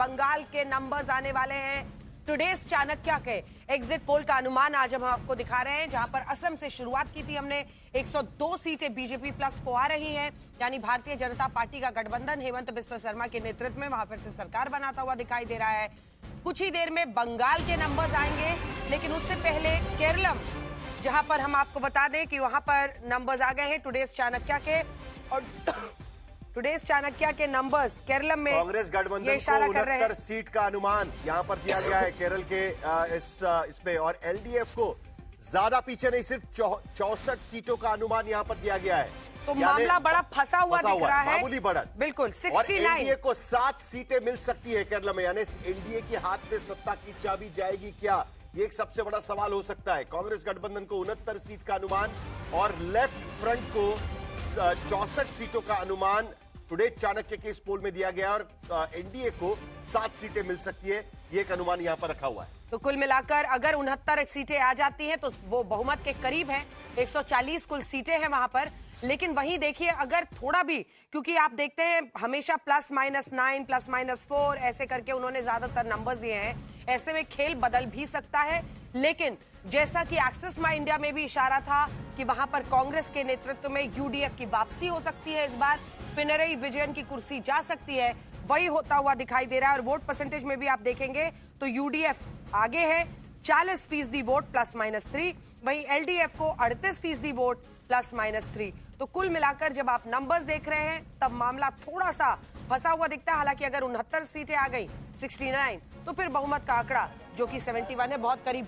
बंगाल के नंबर्स आने वाले हैं। टुडेज चाणक्य के एग्जिट पोल का अनुमान आज हम आपको दिखा रहे हैं, जहां पर असम से शुरुआत की थी हमने। 102 सीटें बीजेपी प्लस को आ रही हैं, यानी भारतीय जनता पार्टी का गठबंधन हेमंत बिस्वा शर्मा के नेतृत्व में वहां फिर से सरकार बनाता हुआ दिखाई दे रहा है। कुछ ही देर में बंगाल के नंबर्स आएंगे, लेकिन उससे पहले केरलम, जहां पर हम आपको बता दें कि वहां पर नंबर्स आ गए हैं टुडेज चाणक्य के। और टुडेज चाणक्य के नंबर्स केरलम में कांग्रेस गठबंधन को 69 सीट का अनुमान यहां पर दिया गया है केरल के इसमें, और एलडीएफ को ज्यादा पीछे नहीं, सिर्फ 64 सीटों का अनुमान यहां पर दिया गया है। तो मामला बड़ा फंसा हुआ दिख रहा है, मामूली बढ़त बिल्कुल। 69 और एनडीए को 7 सीटें मिल सकती है केरल में, यानी एनडीए के हाथ में सत्ता की चाबी जाएगी क्या, ये एक सबसे बड़ा सवाल हो सकता है। कांग्रेस गठबंधन को 69 सीट का अनुमान और लेफ्ट फ्रंट को 64 सीटों का अनुमान टुडे चाणक्य के इस पोल में दिया गया, और एनडीए को 7 सीटें मिल सकती है, ये एक अनुमान यहां पर रखा हुआ है। तो कुल मिलाकर अगर 69 सीटें आ जाती हैं तो वो बहुमत के करीब है। 140 कुल सीटें हैं वहां पर। लेकिन वहीं देखिए, अगर थोड़ा भी, क्योंकि आप देखते हैं हमेशा +-9 +-4 ऐसे करके उन्होंने ज्यादातर नंबर्स दिए हैं, ऐसे में खेल बदल भी सकता है। लेकिन जैसा कि एक्सिस माई इंडिया में भी इशारा था कि वहां पर कांग्रेस के नेतृत्व में यूडीएफ की वापसी हो सकती है, इस बार पिनरई विजयन की कुर्सी जा सकती है, वही होता हुआ दिखाई दे रहा है। और वोट परसेंटेज में भी आप देखेंगे तो यूडीएफ आगे है 40% वोट +-3, वहीं एलडीएफ को 38% वोट +-3। तो कुल मिलाकर जब आप नंबर्स देख रहे हैं तब मामला थोड़ा सा फंसा हुआ दिखता है। हालांकि अगर 69 सीटें आ गई 69, तो फिर बहुमत का आंकड़ा जो कि 71 है, बहुत करीब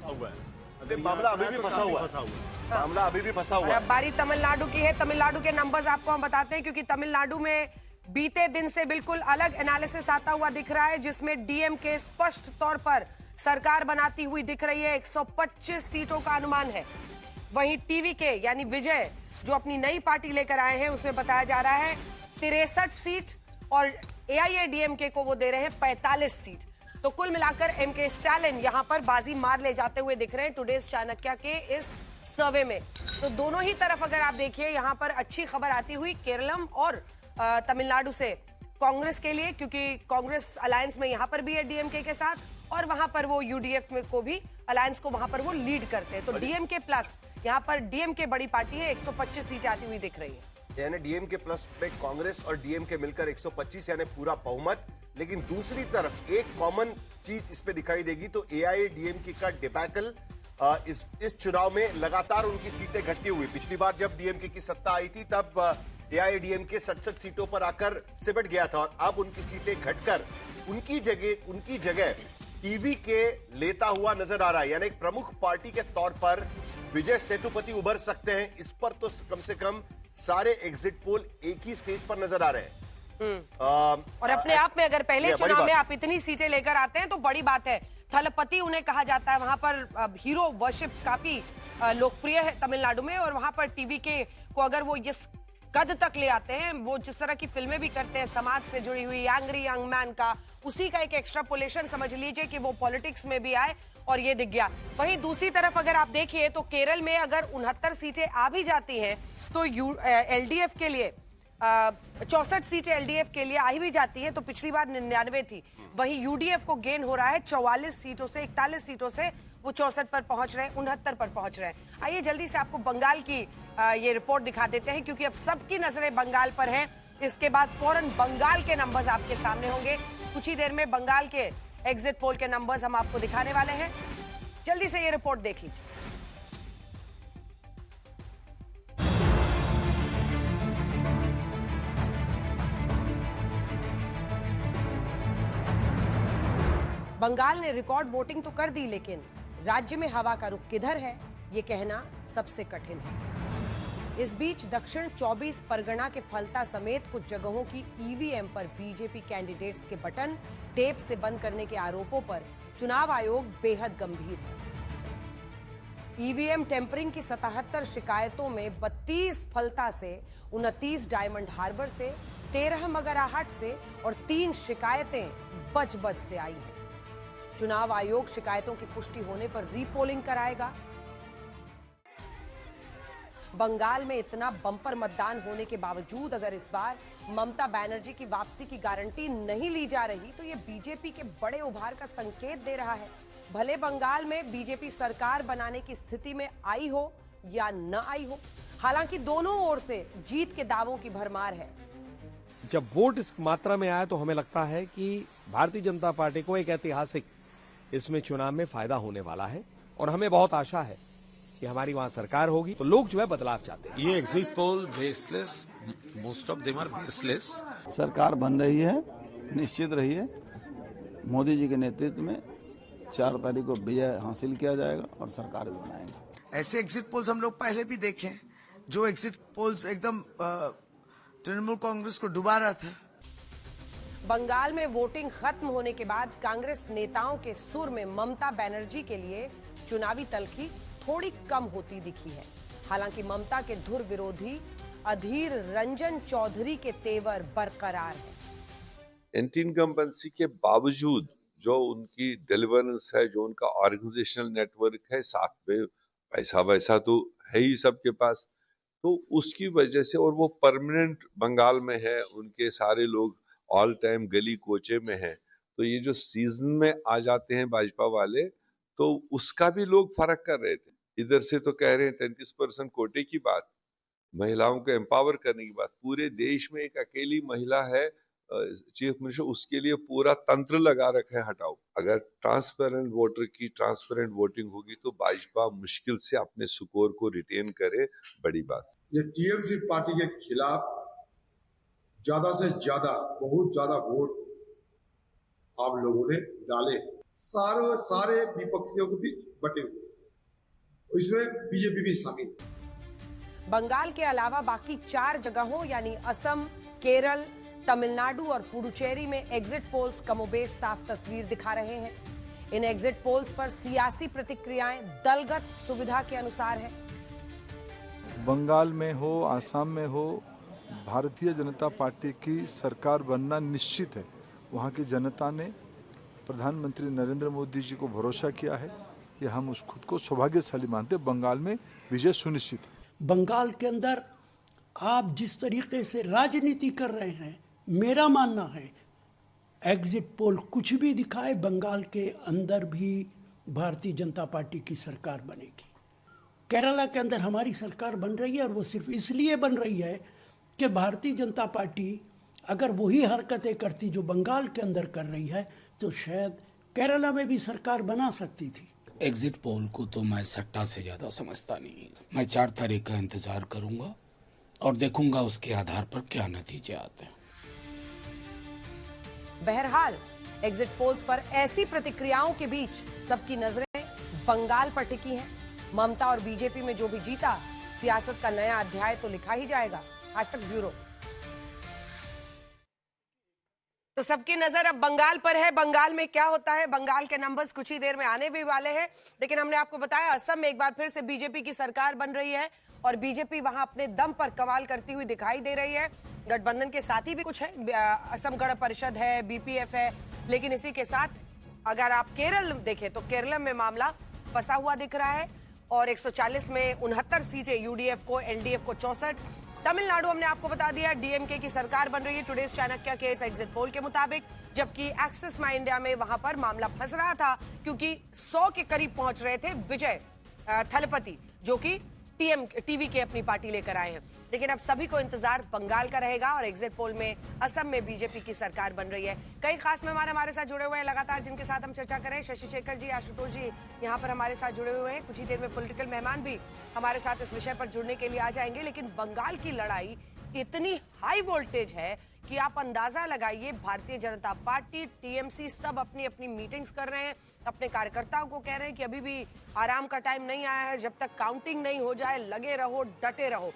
मामला अभी भी फंसा हुआ है, मामला अभी भी फंसा हुआ है। अब बारी तमिलनाडु की है। तमिलनाडु के नंबर्स आपको हम बताते हैं, क्योंकि तमिलनाडु में बीते दिन से बिल्कुल अलग एनालिसिस आता हुआ दिख रहा है, जिसमें डीएमके स्पष्ट तौर पर सरकार बनाती हुई दिख रही है। 125 सीटों का अनुमान है। वहीं टीवीके यानी विजय जो अपनी नई पार्टी लेकर आए हैं, उसमें बताया जा रहा है 63 सीट, और एआईएडीएमके को वो दे रहे हैं 45 सीट। तो कुल मिलाकर एमके स्टालिन यहां पर बाजी मार ले जाते हुए दिख रहे हैं टुडेज चाणक्य के इस सर्वे में। तो दोनों ही तरफ अगर आप देखिए, यहां पर अच्छी खबर आती हुई केरलम और तमिलनाडु से कांग्रेस के लिए, क्योंकि कांग्रेस अलायंस में यहां पर भी है डीएमके के साथ, और वहां पर वो यूडीएफ में को भी अलायंस को वहां पर वो लीड करते हैं। तो डीएमके प्लस, यहां पर डीएमके बड़ी पार्टी है, 125 सीटें आती हुई दिख रही है। यानी डीएमके प्लस पे कांग्रेस और डीएमके मिलकर 125, यानी पूरा बहुमत। लेकिन दूसरी तरफ एक कॉमन चीज इस पे दिखाई देगी, तो एआईएडीएमके का डिबैकल इस चुनाव में लगातार उनकी सीटें घटती हुई। पिछली बार जब डीएमके की सत्ता आई थी तब एआईएडीएमके 67 सीटों पर आकर सिमट गया था, और अब उनकी सीटें घटकर उनकी जगह टीवी के लेता हुआ नजर आ रहा है। यानी एक प्रमुख पार्टी के तौर पर विजय सेतुपति उभर सकते हैं, इस पर तो कम से कम सारे एग्जिट पोल एक ही स्टेज पर नजर आ रहे हैं। और अपने आप में अगर पहले चुनाव में आप इतनी सीटें लेकर आते हैं तो बड़ी बात है। थलपति उन्हें कहा जाता है, वहां पर हीरो वर्शिप काफी लोकप्रिय है तमिलनाडु में, और वहां पर टीवीके को अगर वो इस कद तक ले आते हैं, वो जिस तरह की फिल्में भी करते हैं समाज से जुड़ी हुई, एंग्री यंग मैन का, उसी का एक एक्स्ट्रापोलेशन समझ लीजिए कि वो पॉलिटिक्स में भी आए, और ये दिख गया। वहीं दूसरी तरफ अगर आप देखिए तो केरल में अगर 69 सीटें आ भी जाती हैं तो एलडीएफ के लिए 64 सीटें एलडीएफ के लिए आई भी जाती है, तो पिछली बार 99 थी। वहीं यूडीएफ को गेन हो रहा है 44 सीटों से, 41 सीटों से वो 64 पर पहुंच रहे हैं, 69 पर पहुंच रहे हैं। आइए जल्दी से आपको बंगाल की ये रिपोर्ट दिखा देते हैं, क्योंकि अब सबकी नजरें बंगाल पर हैं। इसके बाद फौरन बंगाल के नंबर्स आपके सामने होंगे। कुछ ही देर में बंगाल के एग्जिट पोल के नंबर्स हम आपको दिखाने वाले हैं। जल्दी से ये रिपोर्ट देख लीजिए। बंगाल ने रिकॉर्ड वोटिंग तो कर दी, लेकिन राज्य में हवा का रुख किधर है, ये कहना सबसे कठिन है। इस बीच दक्षिण 24 परगना के फलता समेत कुछ जगहों की ईवीएम पर बीजेपी कैंडिडेट्स के बटन टेप से बंद करने के आरोपों पर चुनाव आयोग बेहद गंभीर है। ईवीएम टेम्परिंग की 77 शिकायतों में 32 फलता से, 29 डायमंड हार्बर से, 13 मगराहट से और 3 शिकायतें बच से आई हैं। चुनाव आयोग शिकायतों की पुष्टि होने पर रीपोलिंग कराएगा। बंगाल में इतना बम्पर मतदान होने के बावजूद अगर इस बार ममता बनर्जी की वापसी की गारंटी नहीं ली जा रही तो ये बीजेपी के बड़े उभार का संकेत दे रहा है। भले बंगाल में बीजेपी सरकार बनाने की स्थिति में आई हो या न आई हो, हालांकि दोनों ओर से जीत के दावों की भरमार है। जब वोट इस मात्रा में आया तो हमें लगता है कि भारतीय जनता पार्टी को एक ऐतिहासिक इसमें चुनाव में फायदा होने वाला है और हमें बहुत आशा है कि हमारी वहां सरकार होगी तो लोग जो है बदलाव चाहते हैं। ये exit poll baseless, most of them are baseless. सरकार बन रही है, निश्चित रही है। मोदी जी के नेतृत्व में 4 तारीख को विजय हासिल किया जाएगा और सरकार भी बनाएंगे। ऐसे एग्जिट पोल्स हम लोग पहले भी देखे हैं, जो एग्जिट पोल्स एकदम तृणमूल कांग्रेस को डुबा रहा था। बंगाल में वोटिंग खत्म होने के बाद कांग्रेस नेताओं के सुर में ममता बनर्जी के लिए चुनावी तलखी थोड़ी कम होती दिखी है। हालांकि ममता के धुर विरोधी अधीर रंजन चौधरी के तेवर बरकरार है। एंटी इनकम्बेंसी के बावजूद जो उनकी डिलीवरेंस है, जो उनका ऑर्गेनाइजेशनल नेटवर्क है, साथ में पैसा वैसा तो है ही सबके पास, तो उसकी वजह से, और वो परमानेंट बंगाल में है, उनके सारे लोग ऑल टाइम गली कोचे में हैं, तो ये जो सीजन में आ जाते हैं भाजपा वाले, तो उसका भी लोग फर्क कर रहे थे। इधर से तो कह रहे हैं 33% कोटे की बात, महिलाओं को एम्पावर करने की बात। पूरे देश में एक अकेली महिला है चीफ मिनिस्टर, उसके लिए पूरा तंत्र लगा रखा है हटाओ। अगर ट्रांसपेरेंट वोटर की ट्रांसपेरेंट वोटिंग होगी तो भाजपा मुश्किल से अपने स्कोर को रिटेन करे, बड़ी बात। ये टीएमसी पार्टी के खिलाफ ज्यादा से ज्यादा, बहुत ज्यादा वोट आप लोगों ने डाले, सारे विपक्षियों के बीच बटे हुए, इसमें बीजेपी भी शामिल। बंगाल के अलावा बाकी 4 जगहों यानी असम, केरल, तमिलनाडु और पुडुचेरी में एग्जिट पोल्स कमोबेश साफ तस्वीर दिखा रहे हैं। इन एग्जिट पोल्स पर सियासी प्रतिक्रियाएं दलगत सुविधा के अनुसार है। बंगाल में हो, आसाम में हो, भारतीय जनता पार्टी की सरकार बनना निश्चित है। वहाँ की जनता ने प्रधानमंत्री नरेंद्र मोदी जी को भरोसा किया है, ये हम उस खुद को सौभाग्यशाली मानते। बंगाल में विजय सुनिश्चित है। बंगाल के अंदर आप जिस तरीके से राजनीति कर रहे हैं, मेरा मानना है एग्जिट पोल कुछ भी दिखाए, बंगाल के अंदर भी भारतीय जनता पार्टी की सरकार बनेगी। केरला के अंदर हमारी सरकार बन रही है और वो सिर्फ इसलिए बन रही है कि भारतीय जनता पार्टी अगर वही हरकतें करती जो बंगाल के अंदर कर रही है तो शायद केरला में भी सरकार बना सकती थी। एग्जिट पोल को तो मैं सट्टा से ज्यादा समझता नहीं। मैं 4 तारीख का इंतजार करूंगा और देखूंगा उसके आधार पर क्या नतीजे आते हैं। बहरहाल एग्जिट पोल्स पर ऐसी प्रतिक्रियाओं के बीच सबकी नजरें बंगाल पर टिकी हैं। ममता और बीजेपी में जो भी जीता, सियासत का नया अध्याय तो लिखा ही जाएगा। आज तक ब्यूरो। तो सबकी नजर अब बंगाल पर है। बंगाल में क्या होता है, बंगाल के नंबर्स कुछ ही देर में आने भी वाले हैं। लेकिन हमने आपको बताया असम में एक बार फिर से बीजेपी की सरकार बन रही है और बीजेपी वहां अपने दम पर कमाल करती हुई दिखाई दे रही है। गठबंधन के साथी भी कुछ है, असम गण परिषद है, बीपीएफ है, लेकिन इसी के साथ अगर आप केरल देखें तो केरल में मामला फंसा हुआ दिख रहा है और 140 में 69 सीटें यूडीएफ को, एलडीएफ को 64। तमिलनाडु हमने आपको बता दिया डीएमके की सरकार बन रही है टुडेज चाणक्य के इस एग्जिट पोल के मुताबिक, जबकि एक्सिस माई इंडिया में वहां पर मामला फंस रहा था क्योंकि 100 के करीब पहुंच रहे थे विजय थलपति, जो कि टीवी के अपनी पार्टी लेकर आए हैं। लेकिन अब सभी को इंतजार बंगाल का रहेगा और एग्जिट पोल में असम में बीजेपी की सरकार बन रही है। कई खास मेहमान हमारे साथ जुड़े हुए हैं लगातार, जिनके साथ हम चर्चा करें। शशि शेखर जी, आशुतोष जी यहाँ पर हमारे साथ जुड़े हुए हैं। कुछ ही देर में पॉलिटिकल मेहमान भी हमारे साथ इस विषय पर जुड़ने के लिए आ जाएंगे। लेकिन बंगाल की लड़ाई इतनी हाई वोल्टेज है कि आप अंदाजा लगाइए, भारतीय जनता पार्टी, टीएमसी सब अपनी अपनी मीटिंग्स कर रहे हैं, अपने कार्यकर्ताओं को कह रहे हैं कि अभी भी आराम का टाइम नहीं आया है, जब तक काउंटिंग नहीं हो जाए लगे रहो, डटे रहो।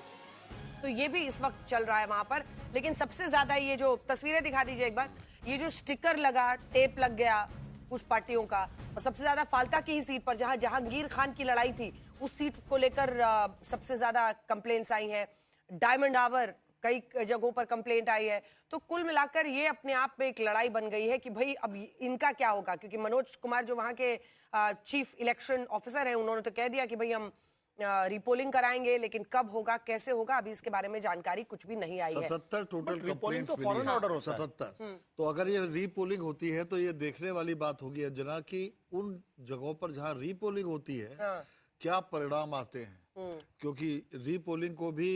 तो ये भी इस वक्त चल रहा है वहां पर। लेकिन सबसे ज्यादा ये जो तस्वीरें दिखा दीजिए एक बार, ये जो स्टिकर लगा, टेप लग गया कुछ पार्टियों का, और सबसे ज्यादा फाल्ता की ही सीट पर जहां जहांगीर खान की लड़ाई थी उस सीट को लेकर सबसे ज्यादा कंप्लेंट्स आई हैं। डायमंड हार्बर कई जगहों पर कंप्लेंट आई है। तो कुल मिलाकर ये अपने आप में एक लड़ाई बन गई है कि भाई अब इनका क्या होगा, क्योंकि मनोज कुमार जो वहां के चीफ इलेक्शन ऑफिसर हैं, उन्होंने तो कह दिया कि भाई हम रीपोलिंग कराएंगे, लेकिन कब होगा, कैसे होगा, अभी इसके बारे में जानकारी कुछ भी नहीं आई है। 77 टोटल कंप्लेंट्स तो फॉरेन ऑर्डर होता है 77। तो अगर ये रीपोलिंग होती है तो ये देखने वाली बात होगी अंजना कि उन जगहों पर जहाँ रीपोलिंग होती है क्या परिणाम आते हैं, क्योंकि रीपोलिंग को भी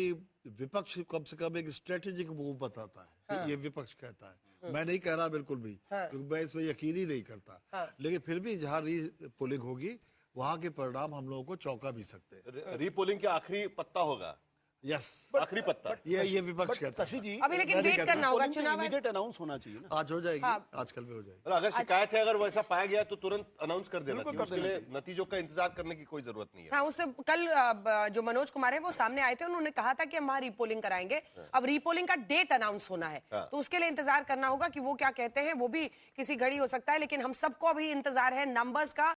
विपक्ष कम से कम एक स्ट्रेटेजिक मूव बताता है, ये विपक्ष कहता है। मैं नहीं कह रहा बिल्कुल भी, क्योंकि मैं इसमें यकीन ही नहीं करता, लेकिन फिर भी जहाँ रीपोलिंग होगी वहां के परिणाम हम लोगों को चौंका भी सकते हैं। रीपोलिंग का आखिरी पत्ता होगा, यस, आखिरी पत्ता, ये विपक्ष कहता है। शशि जी, अभी लेकिन वेट करना होगा, चुनाव इमीडिएट अनाउंस होना चाहिए ना। आज हो जाएगी, आजकल में हो जाएगी। अगर शिकायत है, अगर वैसा पाया गया तो तुरंत अनाउंस कर देना चाहिए, उसके लिए नतीजों का इंतजार करने की कोई जरूरत नहीं है। हाँ, उससे कल जो मनोज कुमार है वो सामने आए थे, उन्होंने कहा था कि हम वहाँ रीपोलिंग कराएंगे। अब रीपोलिंग का डेट अनाउंस होना है, तो उसके लिए इंतजार करना होगा कि वो क्या कहते हैं, वो भी किसी घड़ी हो सकता है, लेकिन हम सबको अभी इंतजार है नंबर्स का।